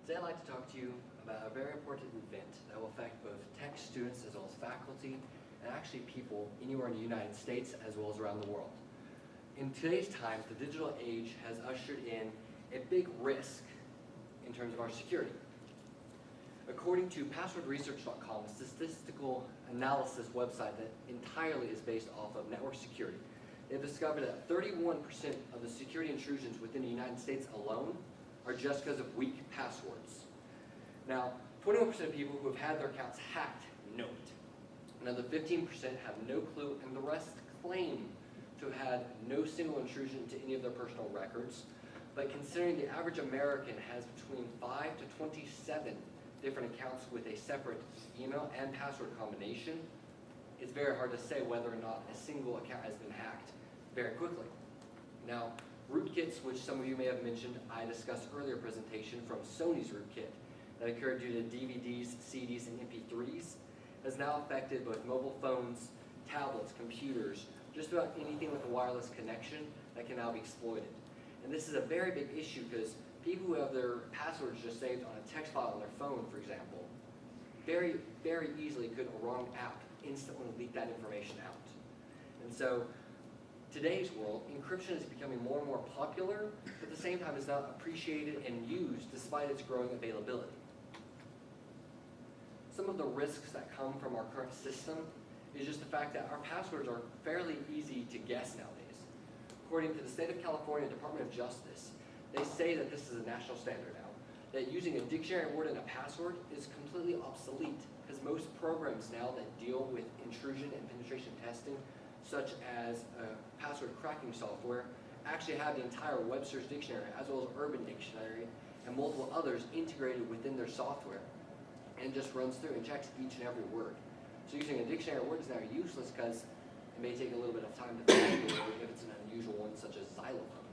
Today I'd like to talk to you about a very important event that will affect both tech students as well as faculty and actually people anywhere in the United States as well as around the world. In today's times, the digital age has ushered in a big risk in terms of our security. According to passwordresearch.com, a statistical analysis website that entirely is based off of network security, they've discovered that 31% of the security intrusions within the United States alone are just because of weak passwords. Now, 21% of people who have had their accounts hacked know it. Another 15% have no clue, and the rest claim to have had no single intrusion into any of their personal records. But considering the average American has between 5 to 27 different accounts with a separate email and password combination, it's very hard to say whether or not a single account has been hacked very quickly. Now, rootkits, which some of you may have mentioned, I discussed earlier presentation from Sony's rootkit that occurred due to DVDs, CDs, and MP3s, has now affected both mobile phones, tablets, computers, just about anything with a wireless connection that can now be exploited. And this is a very big issue because people who have their passwords just saved on a text file on their phone, for example, very, very easily could a wrong app instantly leak that information out. And so, today's world, encryption is becoming more and more popular, but at the same time it's not appreciated and used despite its growing availability. Some of the risks that come from our current system is just the fact that our passwords are fairly easy to guess nowadays. According to the State of California Department of Justice, they say that this is a national standard now, that using a dictionary word and a password is completely obsolete because most programs now that deal with intrusion and penetration testing, such as password cracking software, actually have the entire Webster's Dictionary as well as Urban Dictionary and multiple others integrated within their software, and just runs through and checks each and every word. So using a dictionary word is now useless because it may take a little bit of time to find the word if it's an unusual one such as xylophone,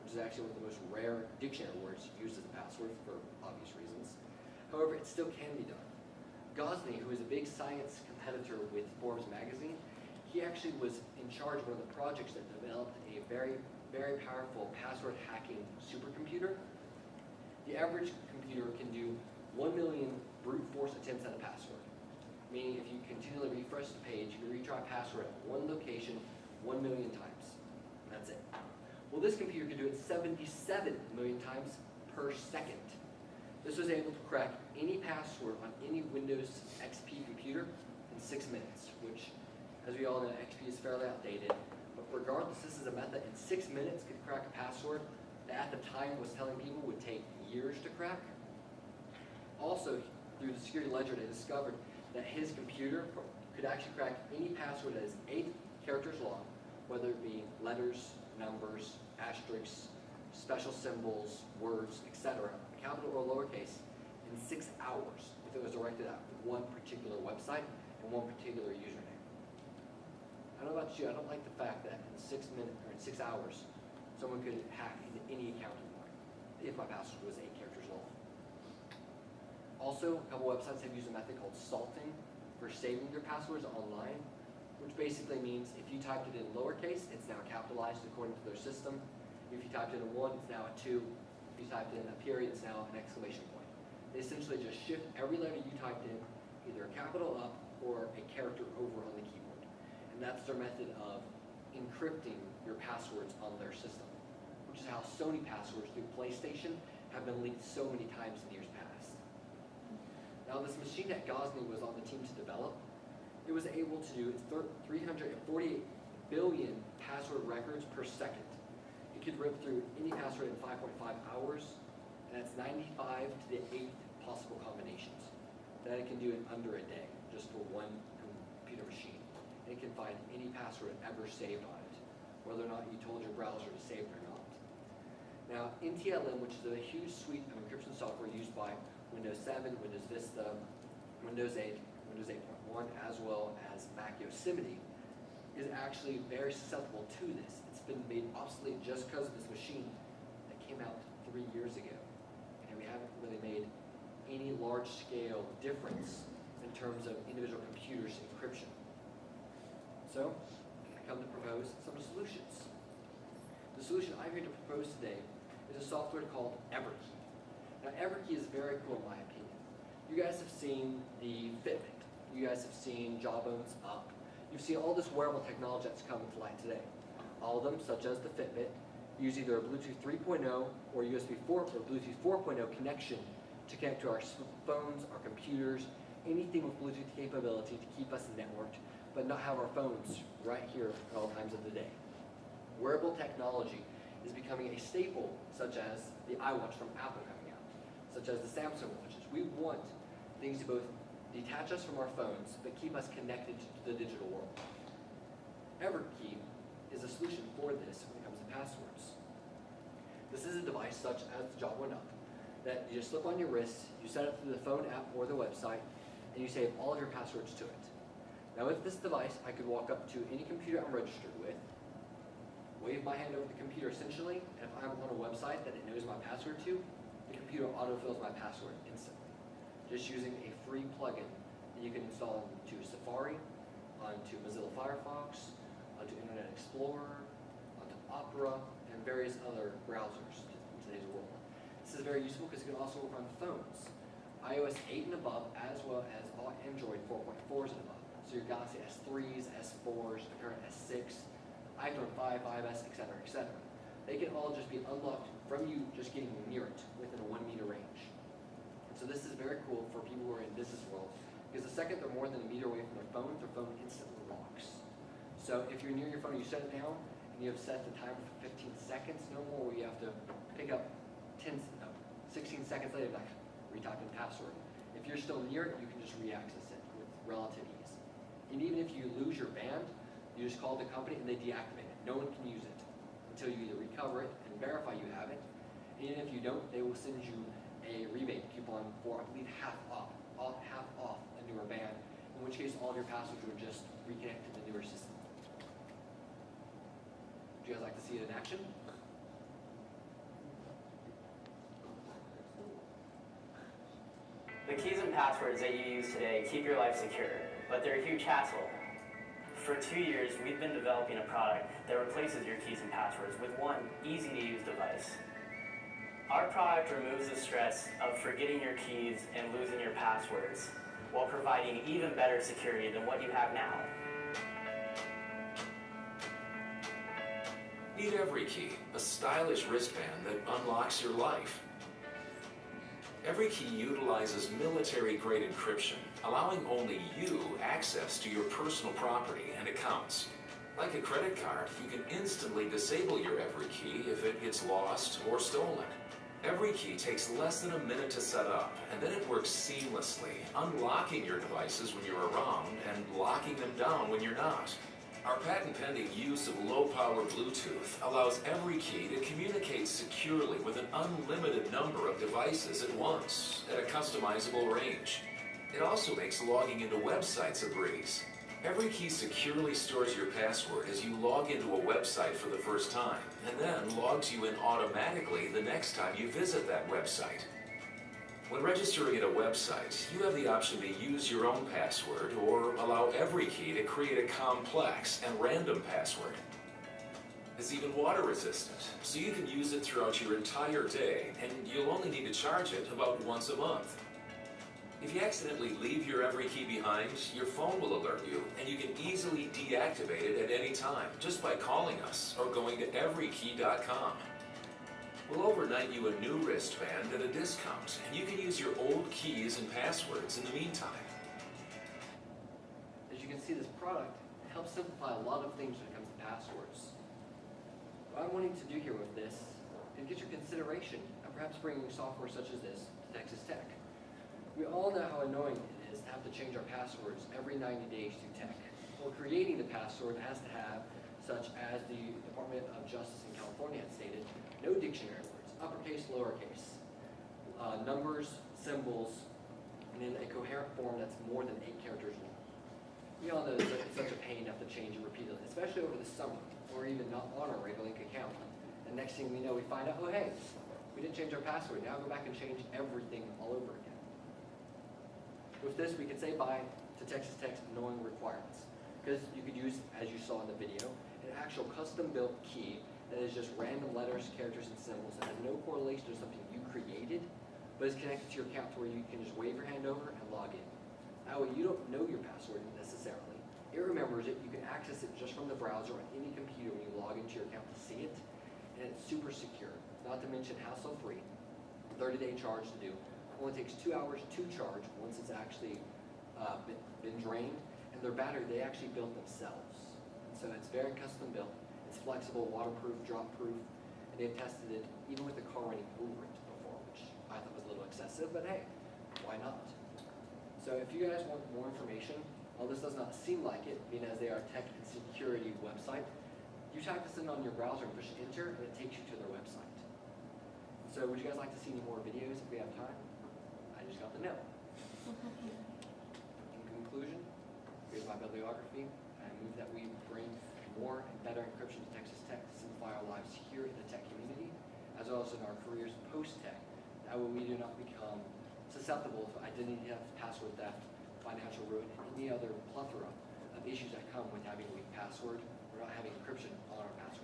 which is actually one of the most rare dictionary words used as a password for obvious reasons. However, it still can be done. Gosney, who is a big science competitor with Forbes magazine, he actually was in charge of one of the projects that developed a very, very powerful password hacking supercomputer. The average computer can do 1 million brute force attempts at a password, meaning if you continually refresh the page, you can retry a password at one location 1 million times. And that's it. Well, this computer can do it 77 million times per second. This was able to crack any password on any Windows XP computer in 6 minutes, which, as we all know, XP is fairly outdated. But regardless, this is a method in 6 minutes could crack a password that at the time was telling people would take years to crack. Also, through the security ledger, they discovered that his computer could actually crack any password that is 8 characters long, whether it be letters, numbers, asterisks, special symbols, words, etc., capital or lowercase, in 6 hours if it was directed at one particular website and one particular username. I don't know about you, I don't like the fact that in 6 minutes or in 6 hours, someone could hack into any account of mine if my password was 8 characters long. Also, a couple websites have used a method called salting for saving your passwords online, which basically means if you typed it in lowercase, it's now capitalized according to their system. If you typed in a 1, it's now a 2. If you typed in a period, it's now an exclamation point. They essentially just shift every letter you typed in, either a capital up or a character over on the keyboard. And that's their method of encrypting your passwords on their system, which is how Sony passwords through PlayStation have been leaked so many times in years past. Now, this machine that Gosney was on the team to develop, it was able to do 348 billion password records per second. It could rip through any password in 5.5 hours, and that's 95 to the 8th possible combinations. That it can do in under a day, just for one computer machine. And it can find any password ever saved on it, whether or not you told your browser to save it or not. Now, NTLM, which is a huge suite of encryption software used by Windows 7, Windows Vista, Windows 8, Windows 8.1, as well as Mac Yosemite, is actually very susceptible to this. It's been made obsolete just because of this machine that came out 3 years ago. And we haven't really made any large-scale difference in terms of individual computers' encryption. So, I come to propose some solutions. The solution I'm here to propose today is a software called Everkey. Now, EveryKey is very cool in my opinion. You guys have seen the Fitbit. You guys have seen Jawbone's Up. You've seen all this wearable technology that's come to light today. All of them, such as the Fitbit, use either a Bluetooth 3.0 or USB 4 or Bluetooth 4.0 connection to connect to our phones, our computers, anything with Bluetooth capability to keep us networked, but not have our phones right here at all times of the day. Wearable technology is becoming a staple, such as the iWatch from Apple coming out, such as the Samsung watches. We want things to both detach us from our phones, but keep us connected to the digital world. EveryKey is a solution for this when it comes to passwords. This is a device such as the Jawbone Up that you just slip on your wrist, you set it through the phone app or the website, and you save all of your passwords to it. Now with this device, I could walk up to any computer I'm registered with, wave my hand over the computer essentially, and if I'm on a website that it knows my password to, the computer autofills my password instantly. Just using a free plugin that you can install into Safari, onto Mozilla Firefox, onto Internet Explorer, onto Opera, and various other browsers in today's world. This is very useful because it can also work on phones, iOS 8 and above, as well as all Android 4.4s and above. So your Galaxy S3s, S4s, the current S6, iPhone 5, 5S, etc., etc. They can all just be unlocked from you just getting near it within a 1 meter range. And so this is very cool for people who are in business world, because the second they're more than a meter away from their phone instantly locks. So if you're near your phone, you set it down, and you have set the timer for 15 seconds, no more where you have to pick up 16 seconds later, like retype in password. If you're still near it, you can just re-access it with relative ease. And even if you lose your band, you just call the company and they deactivate it. No one can use it until you either recover it and verify you have it. And even if you don't, they will send you a rebate coupon for, I believe, half off a newer band, in which case all of your passwords would just reconnect to the newer system. Would you guys like to see it in action? The keys and passwords that you use today keep your life secure, but they're a huge hassle. For 2 years, we've been developing a product that replaces your keys and passwords with one easy-to-use device. Our product removes the stress of forgetting your keys and losing your passwords, while providing even better security than what you have now. Meet EveryKey, a stylish wristband that unlocks your life. EveryKey utilizes military-grade encryption, allowing only you access to your personal property and accounts. Like a credit card, you can instantly disable your EveryKey if it gets lost or stolen. EveryKey takes less than a minute to set up, and then it works seamlessly, unlocking your devices when you're around and locking them down when you're not. Our patent-pending use of low-power Bluetooth allows EveryKey to communicate securely with an unlimited number of devices at once at a customizable range. It also makes logging into websites a breeze. EveryKey securely stores your password as you log into a website for the first time, and then logs you in automatically the next time you visit that website. When registering at a website, you have the option to use your own password or allow EveryKey to create a complex and random password. It's even water resistant, so you can use it throughout your entire day, and you'll only need to charge it about once a month. If you accidentally leave your EveryKey behind, your phone will alert you, and you can easily deactivate it at any time just by calling us or going to everykey.com. We'll overnight you a new wristband at a discount, and you can use your old keys and passwords in the meantime. As you can see, this product helps simplify a lot of things when it comes to passwords. What I'm wanting to do here with this is get your consideration of perhaps bringing software such as this to Texas Tech. We all know how annoying it is to have to change our passwords every 90 days through tech. Well, creating the password has to have, such as the Department of Justice in California had stated, no dictionary words, uppercase, lowercase, numbers, symbols, and in a coherent form that's more than 8 characters long. We all know it's such a pain to have to change it repeatedly, especially over the summer, or even not on our regular account. And next thing we know, we find out, oh hey, we didn't change our password. Now go back and change everything all over again. With this, we could say bye to Texas Tech's annoying requirements, because you could use, as you saw in the video, an actual custom-built key that is just random letters, characters, and symbols that has no correlation to something you created but it's connected to your account to where you can just wave your hand over and log in. That way you don't know your password necessarily. It remembers it, you can access it just from the browser on any computer when you log into your account to see it, and it's super secure. Not to mention hassle-free, 30-day charge to do. Only takes 2 hours to charge once it's actually been drained, and their battery they actually built themselves. So it's very custom built, it's flexible, waterproof, drop-proof, and they've tested it even with the car running over it before, which I thought was a little excessive, but hey, why not? So if you guys want more information, while this does not seem like it, being as they are a tech and security website, you type this in on your browser and push enter, and it takes you to their website. So would you guys like to see any more videos if we have time? I just got the note. In conclusion, here's my bibliography. I move that we bring more and better encryption to Texas Tech to simplify our lives here in the tech community, as well as in our careers post-tech. That way we do not become susceptible to identity theft, password theft, financial ruin, and any other plethora of issues that come with having a weak password or not having encryption on our password.